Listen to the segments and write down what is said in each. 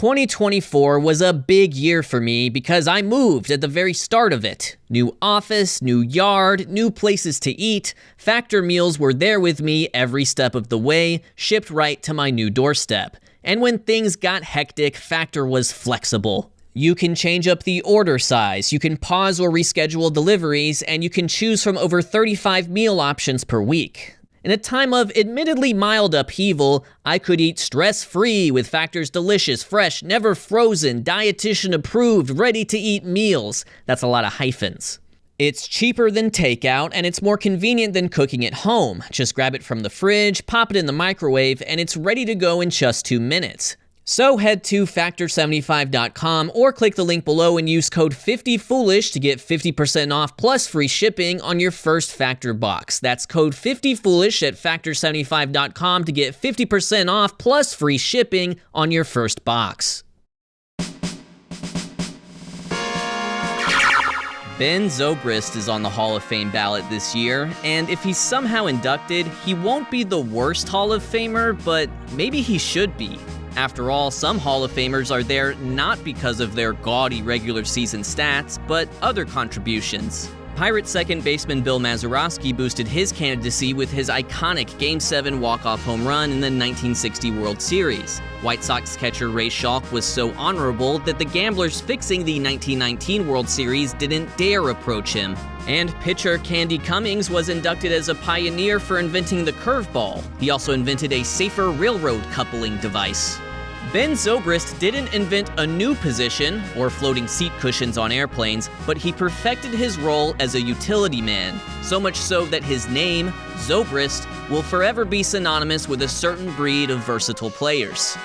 2024 was a big year for me because I moved at the very start of it. New office, new yard, new places to eat. Factor meals were there with me every step of the way, shipped right to my new doorstep. And when things got hectic, Factor was flexible. You can change up the order size, you can pause or reschedule deliveries, and you can choose from over 35 meal options per week. In a time of admittedly mild upheaval, I could eat stress-free with Factor's delicious, fresh, never frozen, dietitian-approved, ready-to-eat meals. That's a lot of hyphens. It's cheaper than takeout, and it's more convenient than cooking at home. Just grab it from the fridge, pop it in the microwave, and it's ready to go in just 2 minutes. So head to factor75.com or click the link below and use code 50foolish to get 50% off plus free shipping on your first Factor box. That's code 50foolish at factor75.com to get 50% off plus free shipping on your first box. Ben Zobrist is on the Hall of Fame ballot this year, and if he's somehow inducted, he won't be the worst Hall of Famer, but maybe he should be. After all, some Hall of Famers are there not because of their gaudy regular season stats, but other contributions. Pirates second baseman Bill Mazeroski boosted his candidacy with his iconic Game 7 walk-off home run in the 1960 World Series. White Sox catcher Ray Schalk was so honorable that the gamblers fixing the 1919 World Series didn't dare approach him. And pitcher Candy Cummings was inducted as a pioneer for inventing the curveball. He also invented a safer railroad coupling device. Ben Zobrist didn't invent a new position, or floating seat cushions on airplanes, but he perfected his role as a utility man, so much so that his name, Zobrist, will forever be synonymous with a certain breed of versatile players.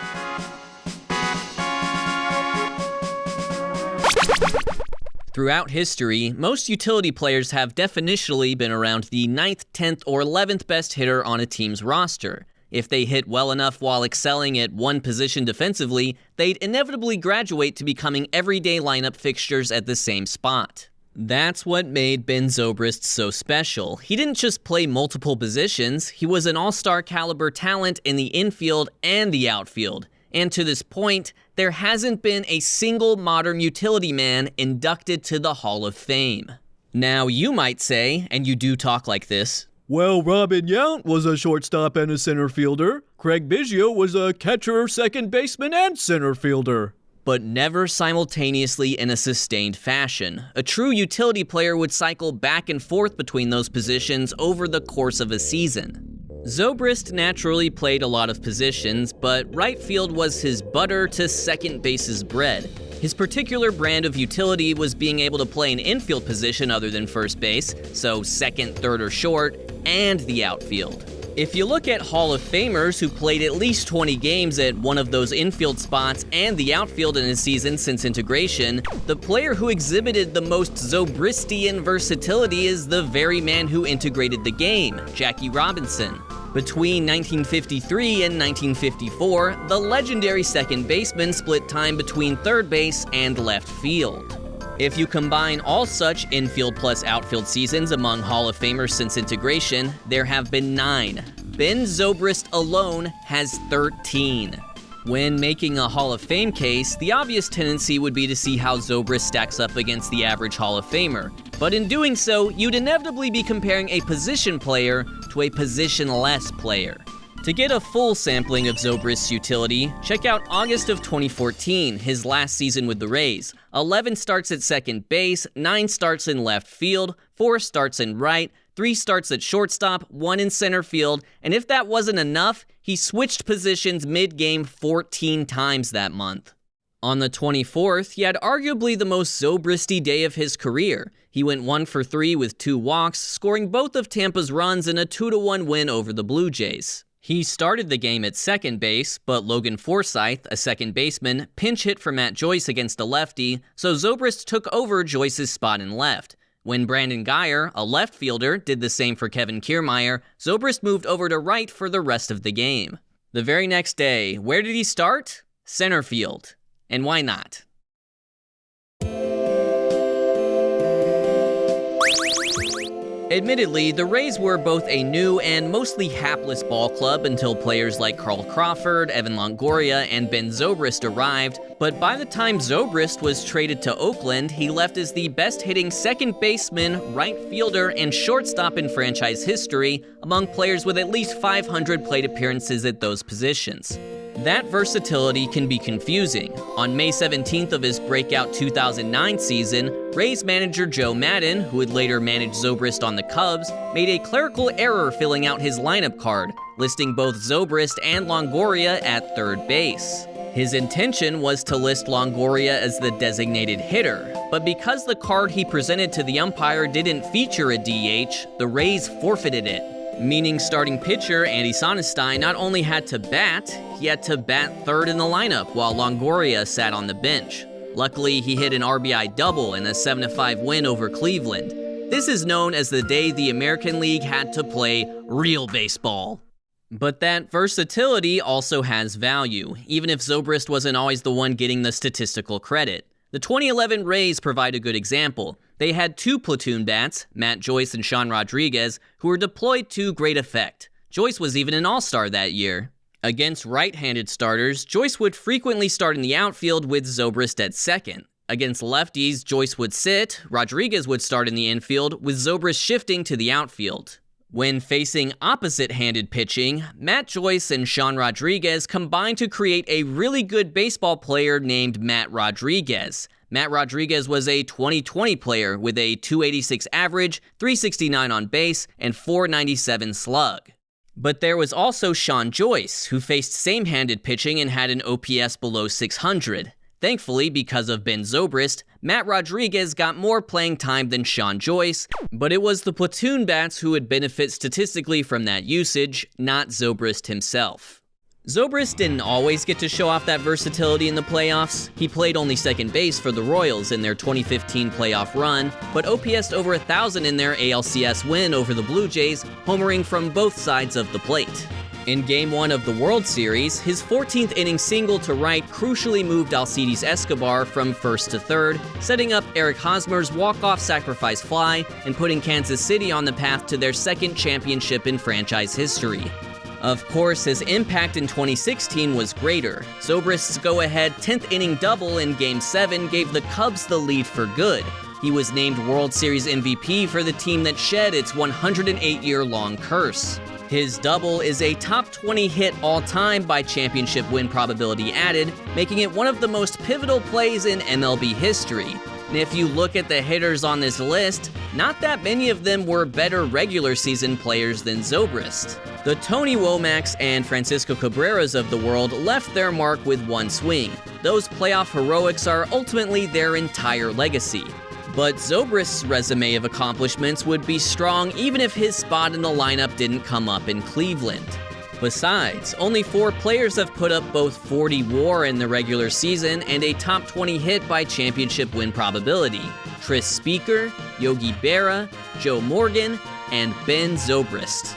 Throughout history, most utility players have definitionally been around the 9th, 10th, or 11th best hitter on a team's roster. If they hit well enough while excelling at one position defensively, they'd inevitably graduate to becoming everyday lineup fixtures at the same spot. That's what made Ben Zobrist so special. He didn't just play multiple positions, he was an all-star caliber talent in the infield and the outfield. And to this point, there hasn't been a single modern utility man inducted to the Hall of Fame. Now you might say, and you do talk like this, well, Robin Yount was a shortstop and a center fielder. Craig Biggio was a catcher, second baseman, and center fielder. But never simultaneously in a sustained fashion. A true utility player would cycle back and forth between those positions over the course of a season. Zobrist naturally played a lot of positions, but right field was his butter to second base's bread. His particular brand of utility was being able to play an infield position other than first base, so second, third, or short, and the outfield. If you look at Hall of Famers who played at least 20 games at one of those infield spots and the outfield in a season since integration, the player who exhibited the most Zobristian versatility is the very man who integrated the game, Jackie Robinson. Between 1953 and 1954, the legendary second baseman split time between third base and left field. If you combine all such infield plus outfield seasons among Hall of Famers since integration, there have been 9. Ben Zobrist alone has 13. When making a Hall of Fame case, the obvious tendency would be to see how Zobrist stacks up against the average Hall of Famer. But in doing so, you'd inevitably be comparing a position player to a positionless player. To get a full sampling of Zobrist's utility, check out August of 2014, his last season with the Rays. 11 starts at second base, 9 starts in left field, 4 starts in right, 3 starts at shortstop, 1 in center field, and if that wasn't enough, he switched positions mid-game 14 times that month. On the 24th, he had arguably the most Zobristy day of his career. He went 1 for 3 with 2 walks, scoring both of Tampa's runs in a 2-1 win over the Blue Jays. He started the game at second base, but Logan Forsythe, a second baseman, pinch hit for Matt Joyce against a lefty, so Zobrist took over Joyce's spot in left. When Brandon Guyer, a left fielder, did the same for Kevin Kiermaier, Zobrist moved over to right for the rest of the game. The very next day, where did he start? Center field. And why not? Admittedly, the Rays were both a new and mostly hapless ball club until players like Carl Crawford, Evan Longoria, and Ben Zobrist arrived, but by the time Zobrist was traded to Oakland, he left as the best-hitting second baseman, right fielder, and shortstop in franchise history, among players with at least 500 plate appearances at those positions. That versatility can be confusing. On May 17th of his breakout 2009 season, Rays manager Joe Maddon, who would later manage Zobrist on the Cubs, made a clerical error filling out his lineup card, listing both Zobrist and Longoria at third base. His intention was to list Longoria as the designated hitter, but because the card he presented to the umpire didn't feature a DH, the Rays forfeited it. Meaning starting pitcher Andy Sonestein not only had to bat, he had to bat third in the lineup while Longoria sat on the bench. Luckily, he hit an RBI double in a 7-5 win over Cleveland. This is known as the day the American League had to play real baseball. But that versatility also has value, even if Zobrist wasn't always the one getting the statistical credit. The 2011 Rays provide a good example. They had two platoon bats, Matt Joyce and Sean Rodriguez, who were deployed to great effect. Joyce was even an all-star that year. Against right-handed starters, Joyce would frequently start in the outfield with Zobrist at second. Against lefties, Joyce would sit, Rodriguez would start in the infield, with Zobrist shifting to the outfield. When facing opposite-handed pitching, Matt Joyce and Sean Rodriguez combined to create a really good baseball player named Matt Rodriguez. Matt Rodriguez was a 20-20 player with a .286 average, .369 on base, and .497 slug. But there was also Sean Joyce, who faced same-handed pitching and had an OPS below 600. Thankfully, because of Ben Zobrist, Matt Rodriguez got more playing time than Sean Joyce, but it was the platoon bats who would benefit statistically from that usage, not Zobrist himself. Zobrist didn't always get to show off that versatility in the playoffs. He played only second base for the Royals in their 2015 playoff run, but OPS'd over 1,000 in their ALCS win over the Blue Jays, homering from both sides of the plate. In Game 1 of the World Series, his 14th inning single to right crucially moved Alcides Escobar from first to third, setting up Eric Hosmer's walk-off sacrifice fly and putting Kansas City on the path to their second championship in franchise history. Of course, his impact in 2016 was greater. Zobrist's go-ahead 10th inning double in Game 7 gave the Cubs the lead for good. He was named World Series MVP for the team that shed its 108-year-long curse. His double is a top 20 hit all-time by championship win probability added, making it one of the most pivotal plays in MLB history. And if you look at the hitters on this list, not that many of them were better regular season players than Zobrist. The Tony Womacks and Francisco Cabreras of the world left their mark with one swing. Those playoff heroics are ultimately their entire legacy. But Zobrist's resume of accomplishments would be strong even if his spot in the lineup didn't come up in Cleveland. Besides, only 4 players have put up both 40 WAR in the regular season and a top 20 hit by championship win probability: Tris Speaker, Yogi Berra, Joe Morgan, and Ben Zobrist.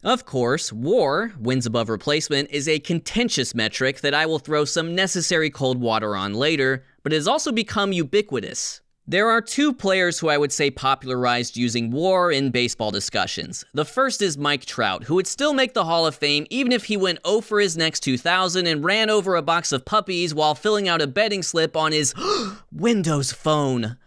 Of course, WAR, wins above replacement, is a contentious metric that I will throw some necessary cold water on later, but it has also become ubiquitous. There are 2 players who I would say popularized using WAR in baseball discussions. The first is Mike Trout, who would still make the Hall of Fame even if he went 0 for his next 2,000 and ran over a box of puppies while filling out a betting slip on his Windows phone.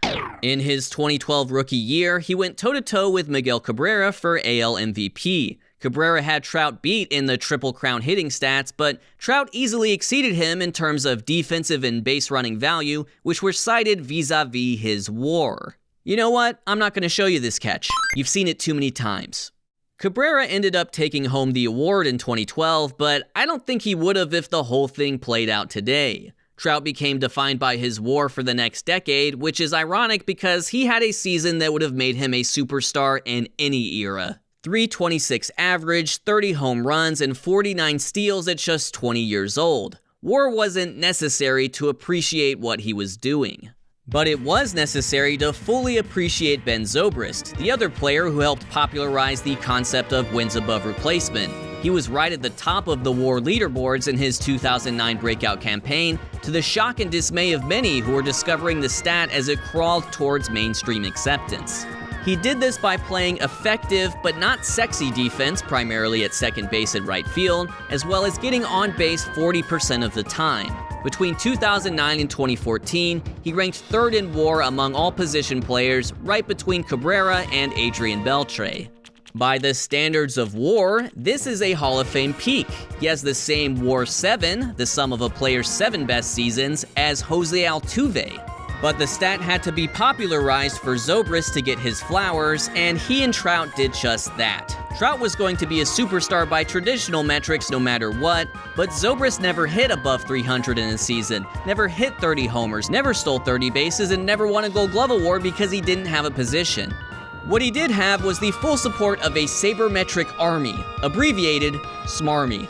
In his 2012 rookie year, he went toe-to-toe with Miguel Cabrera for AL MVP. Cabrera had Trout beat in the Triple Crown hitting stats, but Trout easily exceeded him in terms of defensive and base running value, which were cited vis-a-vis his WAR. You know what? I'm not going to show you this catch. You've seen it too many times. Cabrera ended up taking home the award in 2012, but I don't think he would have if the whole thing played out today. Trout became defined by his WAR for the next decade, which is ironic because he had a season that would have made him a superstar in any era. .326 average, 30 home runs, and 49 steals at just 20 years old. WAR wasn't necessary to appreciate what he was doing. But it was necessary to fully appreciate Ben Zobrist, the other player who helped popularize the concept of wins above replacement. He was right at the top of the WAR leaderboards in his 2009 breakout campaign, to the shock and dismay of many who were discovering the stat as it crawled towards mainstream acceptance. He did this by playing effective but not sexy defense, primarily at second base and right field, as well as getting on base 40% of the time. Between 2009 and 2014, he ranked third in WAR among all position players, right between Cabrera and Adrian Beltre. By the standards of WAR, this is a Hall of Fame peak. He has the same WAR 7, the sum of a player's 7 best seasons, as Jose Altuve. But the stat had to be popularized for Zobrist to get his flowers, and he and Trout did just that. Trout was going to be a superstar by traditional metrics no matter what, but Zobrist never hit above 300 in a season, never hit 30 homers, never stole 30 bases, and never won a Gold Glove award because he didn't have a position. What he did have was the full support of a Saber-metric army, abbreviated SMARMY.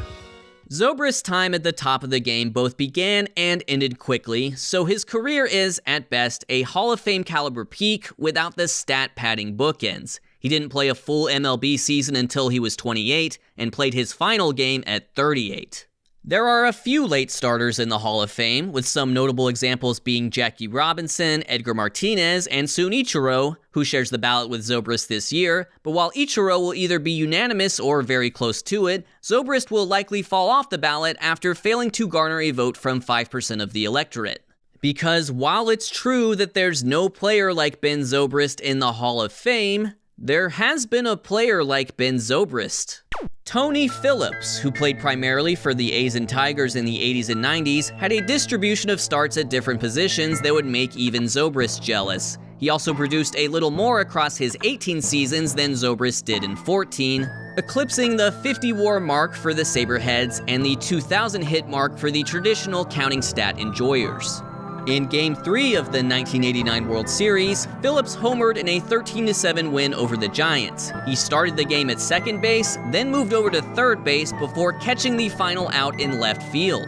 Zobrist's time at the top of the game both began and ended quickly, so his career is, at best, a Hall of Fame caliber peak without the stat-padding bookends. He didn't play a full MLB season until he was 28, and played his final game at 38. There are a few late starters in the Hall of Fame, with some notable examples being Jackie Robinson, Edgar Martinez, and soon Ichiro, who shares the ballot with Zobrist this year, but while Ichiro will either be unanimous or very close to it, Zobrist will likely fall off the ballot after failing to garner a vote from 5% of the electorate. Because while it's true that there's no player like Ben Zobrist in the Hall of Fame, there has been a player like Ben Zobrist. Tony Phillips, who played primarily for the A's and Tigers in the 80s and 90s, had a distribution of starts at different positions that would make even Zobrist jealous. He also produced a little more across his 18 seasons than Zobrist did in 14, eclipsing the 50 WAR mark for the Saberheads and the 2,000 hit mark for the traditional counting stat enjoyers. In Game 3 of the 1989 World Series, Phillips homered in a 13-7 win over the Giants. He started the game at second base, then moved over to third base before catching the final out in left field.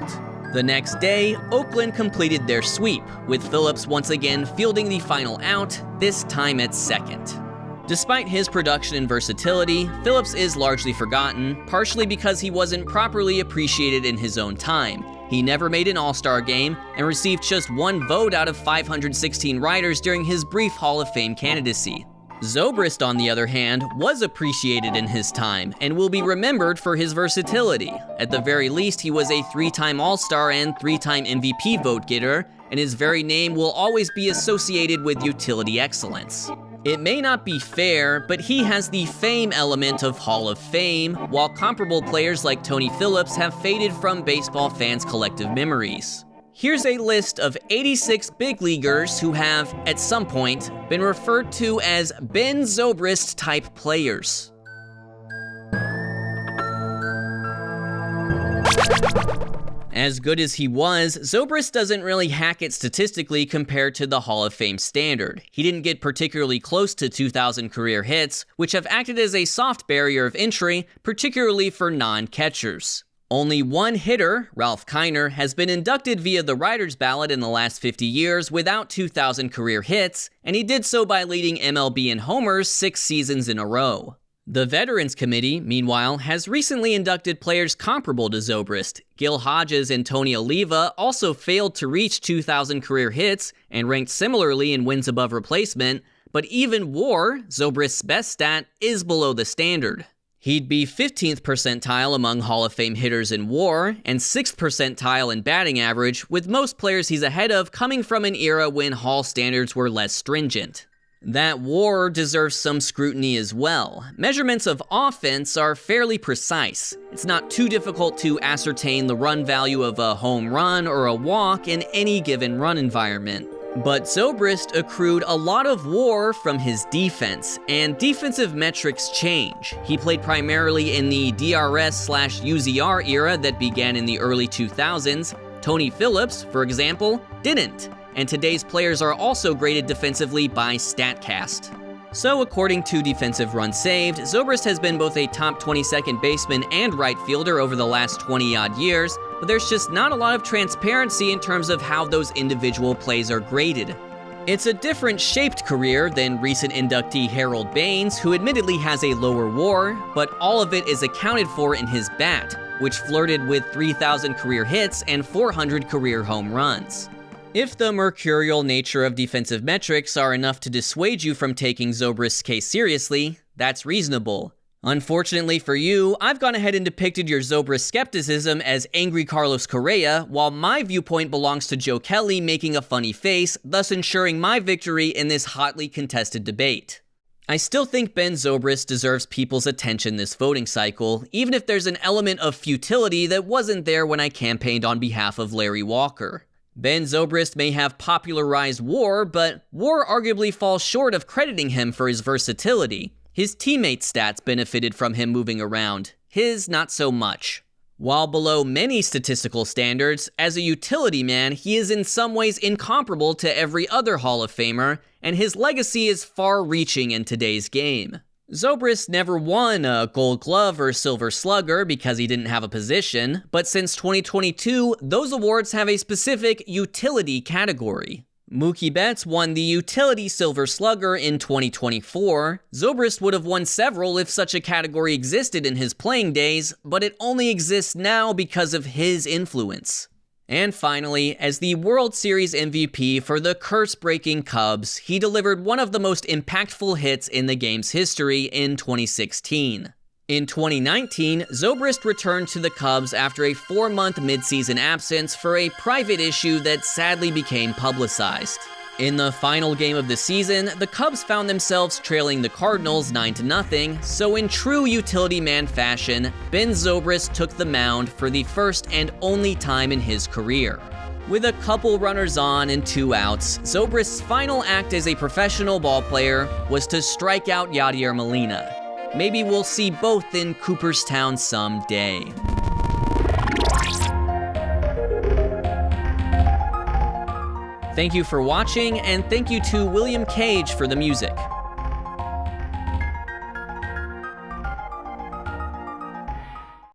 The next day, Oakland completed their sweep, with Phillips once again fielding the final out, this time at second. Despite his production and versatility, Phillips is largely forgotten, partially because he wasn't properly appreciated in his own time. He never made an All-Star game and received just one vote out of 516 writers during his brief Hall of Fame candidacy. Zobrist, on the other hand, was appreciated in his time and will be remembered for his versatility. At the very least, he was a 3-time All-Star and 3-time MVP vote getter, and his very name will always be associated with utility excellence. It may not be fair, but he has the fame element of Hall of Fame, while comparable players like Tony Phillips have faded from baseball fans' collective memories. Here's a list of 86 big leaguers who have, at some point, been referred to as Ben Zobrist-type players. As good as he was, Zobrist doesn't really hack it statistically compared to the Hall of Fame standard. He didn't get particularly close to 2,000 career hits, which have acted as a soft barrier of entry, particularly for non-catchers. Only one hitter, Ralph Kiner, has been inducted via the writer's ballot in the last 50 years without 2,000 career hits, and he did so by leading MLB in homers 6 seasons in a row. The Veterans Committee, meanwhile, has recently inducted players comparable to Zobrist. Gil Hodges and Tony Oliva also failed to reach 2,000 career hits and ranked similarly in wins above replacement, but even WAR, Zobrist's best stat, is below the standard. He'd be 15th percentile among Hall of Fame hitters in WAR and 6th percentile in batting average, with most players he's ahead of coming from an era when Hall standards were less stringent. That WAR deserves some scrutiny as well. Measurements of offense are fairly precise. It's not too difficult to ascertain the run value of a home run or a walk in any given run environment. But Zobrist accrued a lot of WAR from his defense, and defensive metrics change. He played primarily in the DRS/UZR era that began in the early 2000s. Tony Phillips, for example, didn't. And today's players are also graded defensively by StatCast. So according to Defensive Runs Saved, Zobrist has been both a top 22nd baseman and right fielder over the last 20-odd years, but there's just not a lot of transparency in terms of how those individual plays are graded. It's a different shaped career than recent inductee Harold Baines, who admittedly has a lower WAR, but all of it is accounted for in his bat, which flirted with 3,000 career hits and 400 career home runs. If the mercurial nature of defensive metrics are enough to dissuade you from taking Zobrist's case seriously, that's reasonable. Unfortunately for you, I've gone ahead and depicted your Zobrist skepticism as angry Carlos Correa, while my viewpoint belongs to Joe Kelly making a funny face, thus ensuring my victory in this hotly contested debate. I still think Ben Zobrist deserves people's attention this voting cycle, even if there's an element of futility that wasn't there when I campaigned on behalf of Larry Walker. Ben Zobrist may have popularized WAR, but WAR arguably falls short of crediting him for his versatility. His teammates' stats benefited from him moving around, his not so much. While below many statistical standards, as a utility man, he is in some ways incomparable to every other Hall of Famer, and his legacy is far-reaching in today's game. Zobrist never won a Gold Glove or Silver Slugger because he didn't have a position, but since 2022, those awards have a specific utility category. Mookie Betts won the Utility Silver Slugger in 2024. Zobrist would have won several if such a category existed in his playing days, but it only exists now because of his influence. And finally, as the World Series MVP for the curse-breaking Cubs, he delivered one of the most impactful hits in the game's history in 2016. In 2019, Zobrist returned to the Cubs after a 4-month midseason absence for a private issue that sadly became publicized. In the final game of the season, the Cubs found themselves trailing the Cardinals 9-0, so in true utility man fashion, Ben Zobrist took the mound for the first and only time in his career. With a couple runners on and 2 outs, Zobrist's final act as a professional ballplayer was to strike out Yadier Molina. Maybe we'll see both in Cooperstown someday. Thank you for watching, and thank you to William Cage for the music.